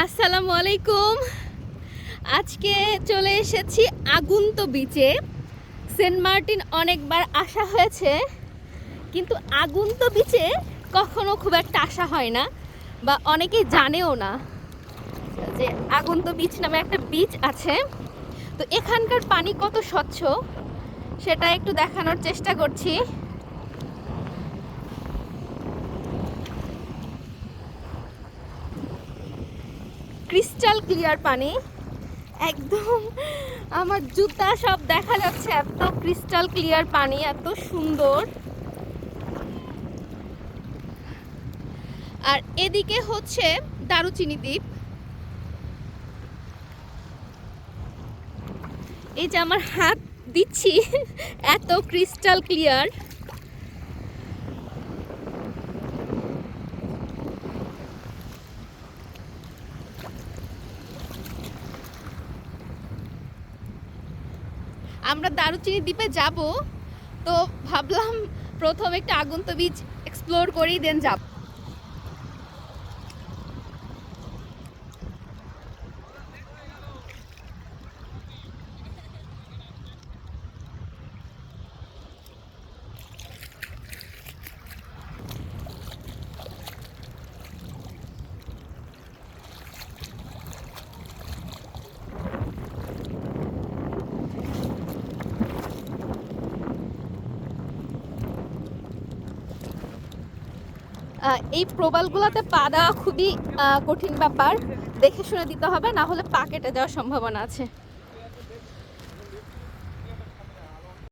আসসালামু আলাইকুম। আজকে চলে এসেছি আগুন্ত বিচে। সেন্ট মার্টিন অনেকবার আসা হয়েছে, কিন্তু আগুন্ত বিচে কখনো খুব একটা আসা হয় না, বা অনেকেই জানেও না যে আগুন্ত বিচ নামে একটা বিচ আছে। তো এখানকার পানি কত স্বচ্ছ সেটা একটু দেখানোর চেষ্টা করছি। ক্রিস্টাল ক্লিয়ার পানি, একদম আমার জুতা সব দেখা যাচ্ছে, এত ক্রিস্টাল ক্লিয়ার পানি, এত সুন্দর। আর এদিকে হচ্ছে দারুচিনি দ্বীপ। এই যে আমার হাত দিচ্ছি, এত ক্রিস্টাল ক্লিয়ার। আমরা দারুচিনি দ্বীপে যাব, তো ভাবলাম প্রথম একটা আগুন্ত বিচ এক্সপ্লোর করেই দেন যাব। এই প্রবালগুলোতে পা দেওয়া খুবই কঠিন ব্যাপার, দেখে শুনে দিতে হবে, না হলে পা কেটে যাওয়ার সম্ভাবনা আছে।